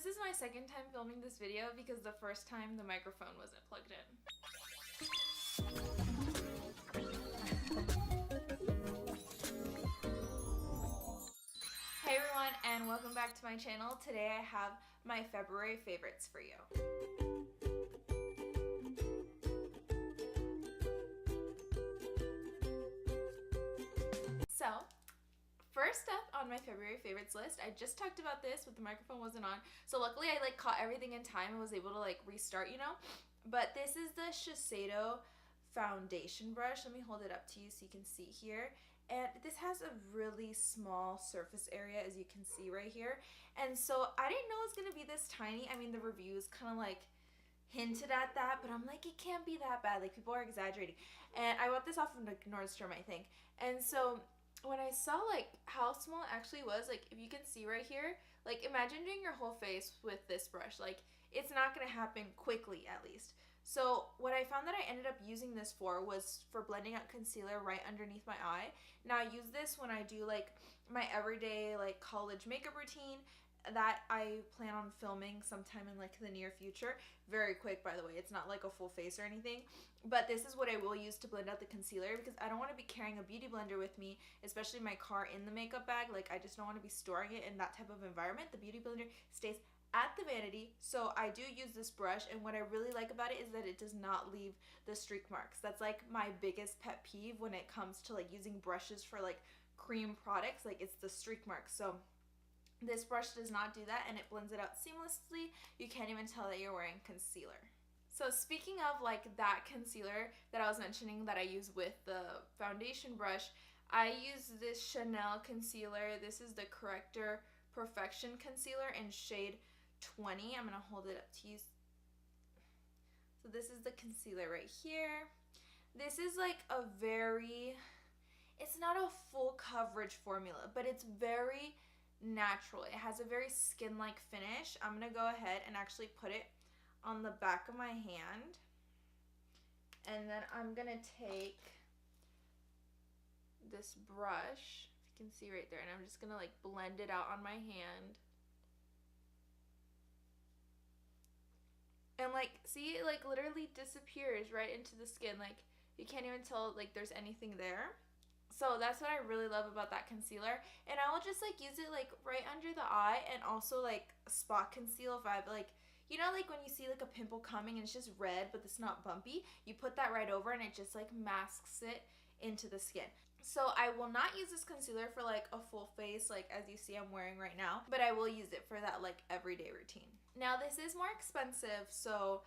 This is my second time filming this video because the first time the microphone wasn't plugged in. Hey everyone, and welcome back to my channel. Today I have my February favorites for you. So, first up on my February favorites list, I just talked about this, but the microphone wasn't on. So luckily I caught everything in time and was able to restart, you know. But this is the Shiseido foundation brush. Let me hold it up to you so you can see here. And this has a really small surface area, as you can see right here. And so I didn't know it was going to be this tiny. I mean, the reviews kind of hinted at that, but I'm like, it can't be that bad. People are exaggerating. And I bought this off of Nordstrom, I think. And so when I saw how small it actually was, if you can see right here, imagine doing your whole face with this brush. It's not going to happen quickly, at least. So what I found that I ended up using this for was for blending out concealer right underneath my eye. Now I use this when I do my everyday college makeup routine that I plan on filming sometime in the near future. Very quick, by the way. It's not a full face or anything, but this is what I will use to blend out the concealer because I don't want to be carrying a beauty blender with me, especially my car, in the makeup bag. I just don't want to be storing it in that type of environment. The beauty blender stays at the vanity, so I do use this brush, and what I really like about it is that it does not leave the streak marks. That's my biggest pet peeve when it comes to using brushes for cream products. It's the streak marks. So this brush does not do that, and it blends it out seamlessly. You can't even tell that you're wearing concealer. So speaking of that concealer that I was mentioning that I use with the foundation brush, I use this Chanel concealer. This is the Correcteur Perfection Concealer in shade 20. I'm going to hold it up to you. So this is the concealer right here. This is a very, it's not a full coverage formula, but it's very natural. It has a very skin-like finish. I'm going to go ahead and actually put it on the back of my hand. And then I'm going to take this brush, if you can see right there, and I'm just going to blend it out on my hand. And see, it literally disappears right into the skin. You can't even tell there's anything there. So that's what I really love about that concealer. And I will just use it right under the eye, and also spot conceal if I have you know, when you see a pimple coming and it's just red but it's not bumpy, you put that right over and it just masks it into the skin. So I will not use this concealer for a full face as you see I'm wearing right now, but I will use it for that everyday routine. Now this is more expensive, so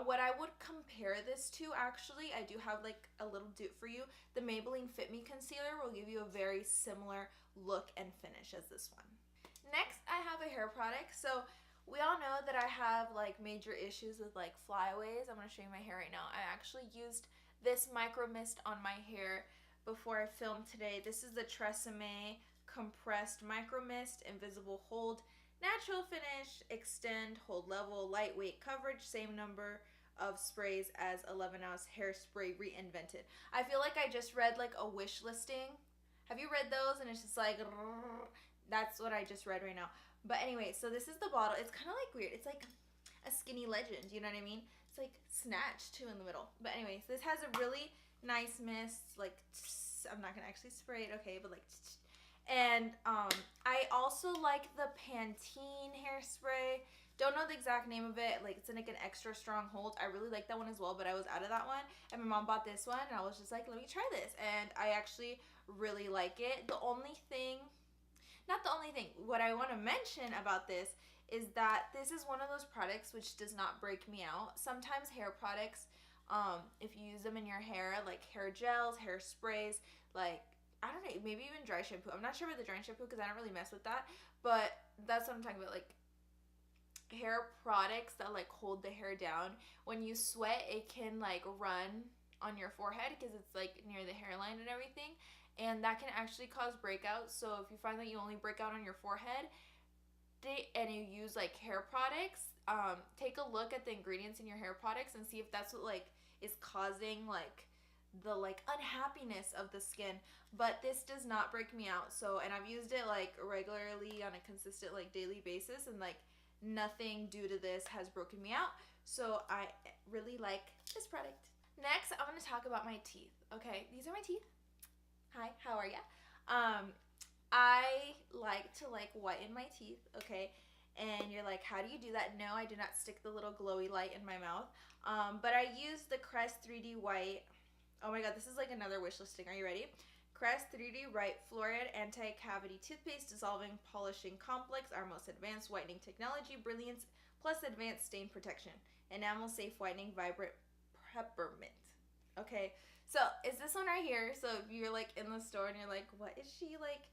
what I would compare this to, actually, I do have a little dupe for you. The Maybelline Fit Me concealer will give you a very similar look and finish as this one. Next, I have a hair product. So we all know that I have major issues with flyaways. I'm going to show you my hair right now. I actually used this micro mist on my hair before I filmed today. This is the TRESemmé compressed micro mist, invisible hold, natural finish, extend, hold level, lightweight coverage, same number of sprays as 11-ounce hairspray reinvented. I feel I just read a wish listing. Have you read those? And it's just that's what I just read right now. But anyway, so this is the bottle. It's kind of weird. It's a skinny legend, you know what I mean? It's snatched too in the middle. But anyways, this has a really nice mist. I'm not gonna actually spray it, okay, but and I also like the Pantene hairspray. Don't know the exact name of it. It's in an extra strong hold. I really like that one as well, but I was out of that one, and my mom bought this one, and I was just let me try this, and I actually really like it. The only thing, not the only thing, what I want to mention about this is that this is one of those products which does not break me out. Sometimes hair products, if you use them in your hair, hair gels, hair sprays, I don't know, maybe even dry shampoo. I'm not sure about the dry shampoo because I don't really mess with that, but that's what I'm talking about. Hair products that hold the hair down. When you sweat, it can run on your forehead because it's near the hairline and everything, and that can actually cause breakouts. So if you find that you only break out on your forehead and you use hair products, take a look at the ingredients in your hair products and see if that's what is causing the unhappiness of the skin. But this does not break me out. So, and I've used it regularly on a consistent daily basis, and nothing due to this has broken me out. So I really like this product. Next, I'm going to talk about my teeth. Okay, these are my teeth. Hi, how are ya? I like to whiten my teeth, okay? And you're like, how do you do that? No, I do not stick the little glowy light in my mouth. But I use the Crest 3D White. Oh my god, this is like another wish listing. Are you ready? Crest 3D White Fluoride Anti-Cavity Toothpaste Dissolving Polishing Complex, our most advanced whitening technology, Brilliance, plus advanced stain protection. Enamel Safe Whitening Vibrant Peppermint. Okay, so it's this one right here. So if you're like in the store and you're like, what is she like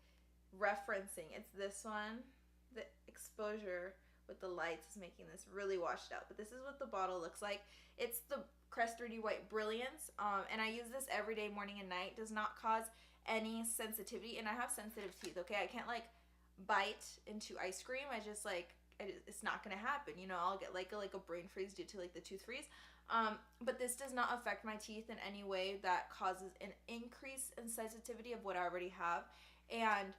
referencing? It's this one. The exposure with the lights is making this really washed out, but this is what the bottle looks like. It's the Crest 3D White Brilliance, and I use this every day, morning and night. Does not cause any sensitivity, and I have sensitive teeth, okay? I can't like bite into ice cream. I just like, it's not gonna happen, you know. I'll get like a brain freeze due to like the tooth freeze. But this does not affect my teeth in any way that causes an increase in sensitivity of what I already have. And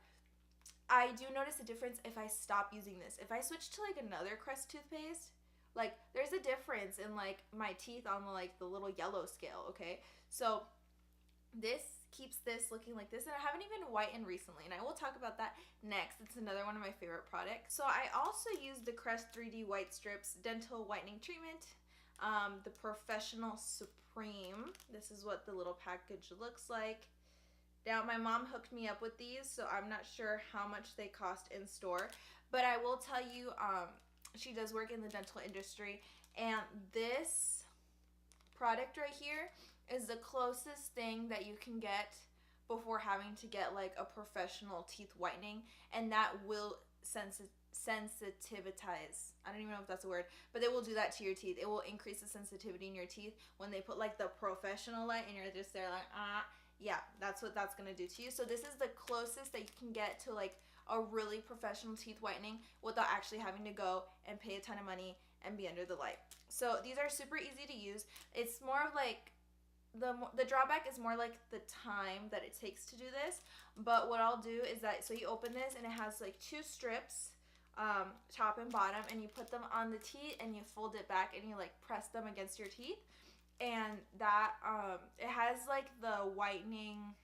I do notice a difference if I stop using this. If I switch to like another Crest toothpaste, like there's a difference in like my teeth on the little yellow scale, okay? So this keeps this looking like this, and I haven't even whitened recently, and I will talk about that next. It's another one of my favorite products. So I also use the Crest 3D Whitestrips Dental Whitening Treatment, the Professional Supreme. This is what the little package looks like. Now, my mom hooked me up with these, so I'm not sure how much they cost in store, but I will tell you, she does work in the dental industry, and this product right here is the closest thing that you can get before having to get like a professional teeth whitening, and that will sensitivize. I don't even know if that's a word, but they will do that to your teeth. It will increase the sensitivity in your teeth when they put like the professional light, and you're just there like, yeah, that's what that's gonna do to you. So this is the closest that you can get to like a really professional teeth whitening without actually having to go and pay a ton of money and be under the light. So these are super easy to use. It's more of like, the drawback is more like the time that it takes to do this. But what I'll do is that, so you open this and it has like 2 strips, top and bottom, and you put them on the teeth and you fold it back and you like press them against your teeth. And that, it has like the whitening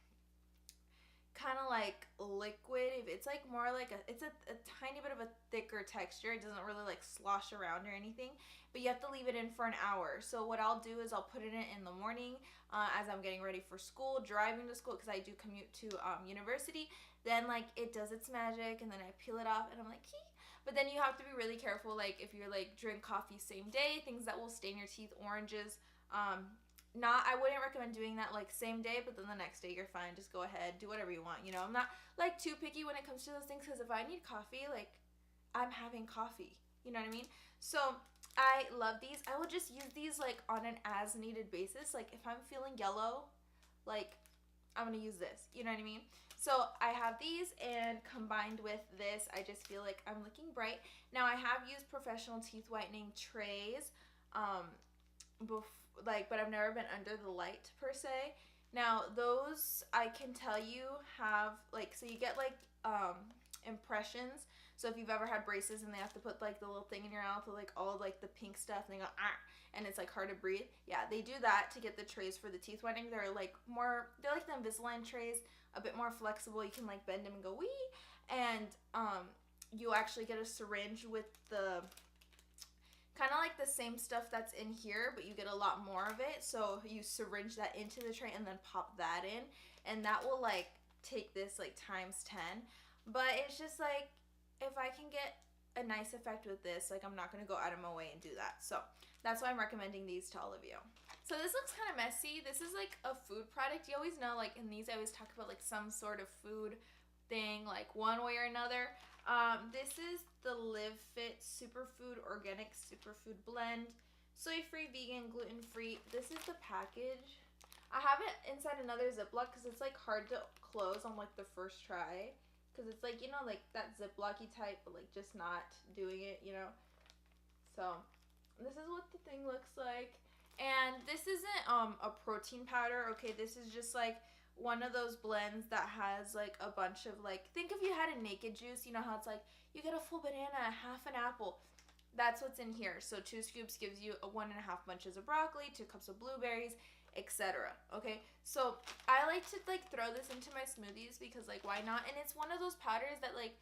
kind of like liquid. It's like more like it's a tiny bit of a thicker texture. It doesn't really like slosh around or anything, but you have to leave it in for an hour. So what I'll do is I'll put it in the morning as I'm getting ready for school, driving to school, because I do commute to university. Then like it does its magic, and then I peel it off and I'm like, hee. But then you have to be really careful, like if you're like drink coffee same day, things that will stain your teeth, oranges. I wouldn't recommend doing that like same day, but then the next day you're fine. Just go ahead, do whatever you want, you know. I'm not like too picky when it comes to those things, because if I need coffee, like I'm having coffee, you know what I mean? So I love these. I will just use these like on an as needed basis. Like if I'm feeling yellow, like I'm gonna use this, you know what I mean? So I have these, and combined with this, I just feel like I'm looking bright. Now I have used professional teeth whitening trays but I've never been under the light per se. Now those, I can tell you, have like, so you get like impressions. So if you've ever had braces and they have to put like the little thing in your mouth with like all like the pink stuff, and they go and it's like hard to breathe. Yeah, they do that to get the trays for the teeth whitening. They're like the Invisalign trays, a bit more flexible. You can like bend them and go wee, and you actually get a syringe with the kind of like the same stuff that's in here, but you get a lot more of it. So you syringe that into the tray and then pop that in, and that will like take this like times 10. But it's just like, if I can get a nice effect with this, like I'm not gonna go out of my way and do that. So that's why I'm recommending these to all of you. So this looks kind of messy. This is like a food product. You always know, like in these I always talk about like some sort of food thing, like one way or another. This is the LIVfit Superfood Organic Superfood Blend. Soy-free, vegan, gluten-free. This is the package. I have it inside another Ziploc because it's like hard to close on like the first try. Because it's like, you know, like that Ziploc-y type, but like just not doing it, you know. So this is what the thing looks like. And this isn't a protein powder, okay? This is just like one of those blends that has like a bunch of like, think if you had a naked juice, you know how it's like you get a full banana, half an apple. that's what's in here. So 2 scoops gives you 1.5 bunches of broccoli, 2 cups of blueberries, etc. Okay, so I like to like throw this into my smoothies because like why not? And it's one of those powders that like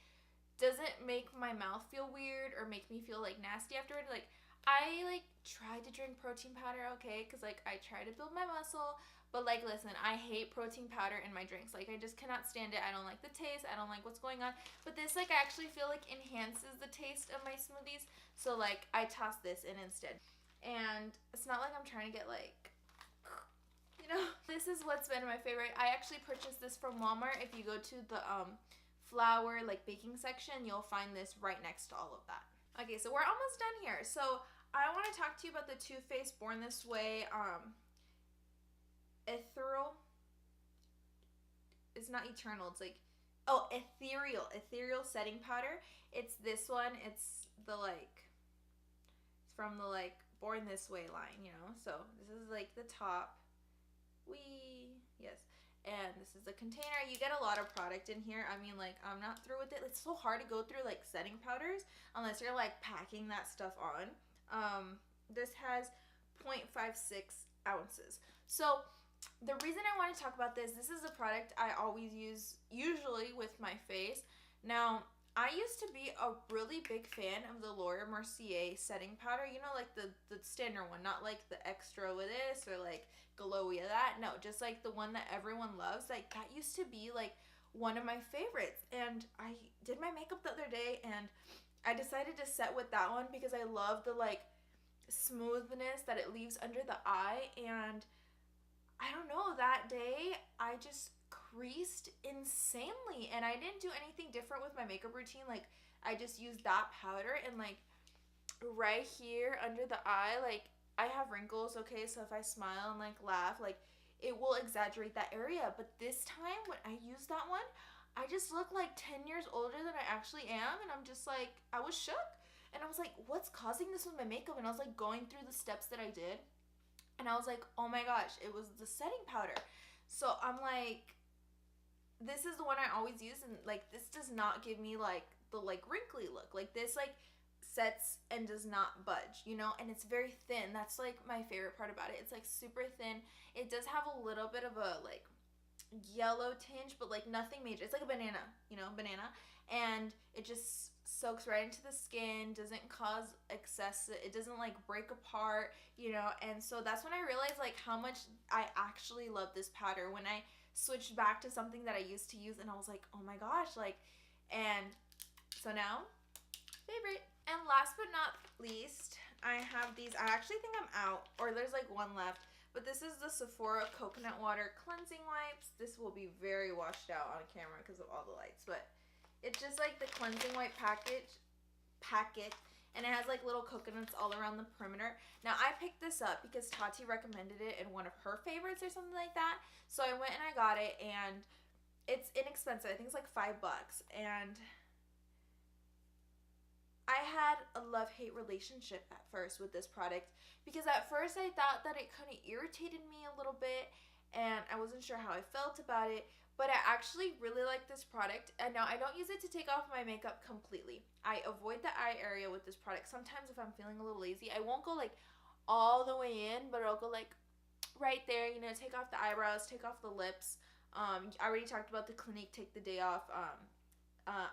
doesn't make my mouth feel weird or make me feel like nasty afterward. Like I like try to drink protein powder, okay, because like I try to build my muscle, but like listen, I hate protein powder in my drinks. Like I just cannot stand it. I don't like the taste. I don't like what's going on. But this like I actually feel like enhances the taste of my smoothies. So like I toss this in instead. And it's not like I'm trying to get like, you know, this is what's been my favorite. I actually purchased this from Walmart. If you go to the flour like baking section, you'll find this right next to all of that. Okay, so we're almost done here. So I want to talk to you about the Toothpaste Born This Way Ethereal. It's not eternal. It's like, oh, Ethereal setting powder. It's this one. It's the like, it's from the like Born This Way line, you know. So this is like the top. Yes. And this is a container. You get a lot of product in here. I mean, like, I'm not through with it. It's so hard to go through, like, setting powders unless you're, like, packing that stuff on. This has 0.56 ounces. So, the reason I want to talk about this is a product I always use, usually with my face. Now, I used to be a really big fan of the Laura Mercier setting powder. You know, like, the standard one. Not, like, the extra with this or, like, glowy of that. No, just like the one that everyone loves. Like that used to be like one of my favorites. And I did my makeup the other day and I decided to set with that one because I love the like smoothness that it leaves under the eye. And I don't know, that day I just creased insanely and I didn't do anything different with my makeup routine. Like I just used that powder and like right here under the eye, like I have wrinkles, okay, so if I smile and like laugh, like it will exaggerate that area. But this time when I used that one, I just look like 10 years older than I actually am. And I'm just like, I was shook. And I was like, what's causing this with my makeup? And I was like going through the steps that I did. And I was like, oh my gosh, it was the setting powder. So I'm like, this is the one I always use. And like, this does not give me like the like wrinkly look. Like this like sets and does not budge, you know, and it's very thin. That's like my favorite part about it. It's like super thin. It does have a little bit of a like yellow tinge, but like nothing major. It's like a banana, you know, banana, and it just soaks right into the skin, doesn't cause excess, it doesn't like break apart, you know. And so that's when I realized like how much I actually love this powder when I switched back to something that I used to use, and I was like, oh my gosh, like, and so now favorite. And last but not least, I have these. I actually think I'm out, or there's like one left, but this is the Sephora Coconut Water Cleansing Wipes. This will be very washed out on camera because of all the lights, but it's just like the cleansing wipe packet, and it has like little coconuts all around the perimeter. Now I picked this up because Tati recommended it in one of her favorites or something like that, so I went and I got it, and it's inexpensive. I think it's like $5, and I had a love-hate relationship at first with this product because at first I thought that it kind of irritated me a little bit and I wasn't sure how I felt about it, but I actually really like this product. And now I don't use it to take off my makeup completely. I avoid the eye area with this product. Sometimes if I'm feeling a little lazy, I won't go like all the way in, but I'll go like right there, you know, take off the eyebrows, take off the lips. I already talked about the Clinique Take the Day Off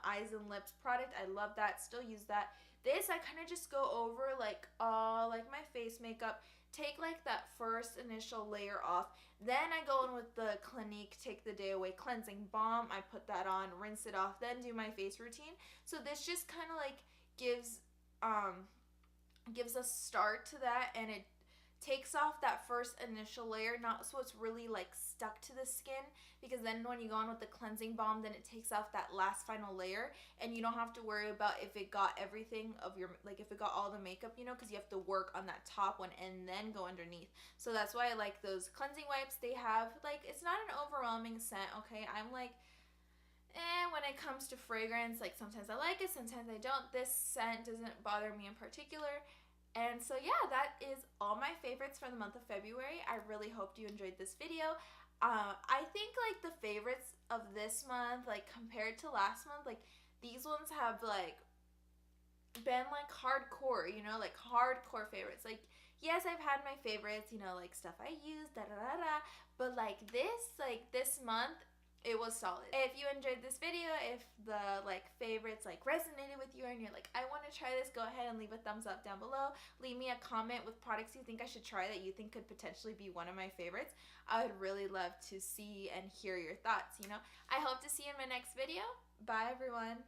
eyes and lips product. I love that, still use that. This I kind of just go over like all like my face makeup, take like that first initial layer off, then I go in with the Clinique Take the Day Away Cleansing Balm. I put that on, rinse it off, then do my face routine. So this just kind of like gives a start to that, and it takes off that first initial layer, not so it's really like stuck to the skin, because then when you go on with the cleansing balm, then it takes off that last final layer, and you don't have to worry about if it got everything of your, like if it got all the makeup, you know, because you have to work on that top one and then go underneath. So that's why I like those cleansing wipes. They have like, it's not an overwhelming scent, okay? I'm like, when it comes to fragrance, like sometimes I like it, sometimes I don't. This scent doesn't bother me in particular. And so yeah, that is all my favorites for the month of February. I really hoped you enjoyed this video. I think like the favorites of this month, like compared to last month, like these ones have like, been like hardcore, you know, like hardcore favorites. Like, yes, I've had my favorites, you know, like stuff I use, da da da da, but like this month, it was solid. If you enjoyed this video, if the like favorites like resonated with you and you're like, I want to try this, go ahead and leave a thumbs up down below. Leave me a comment with products you think I should try that you think could potentially be one of my favorites. I would really love to see and hear your thoughts, you know. I hope to see you in my next video. Bye everyone.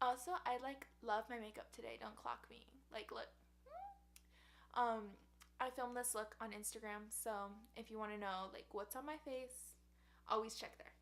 Also, I like love my makeup today. Don't clock me. Like, look. I filmed this look on Instagram, so if you want to know like what's on my face, always check there.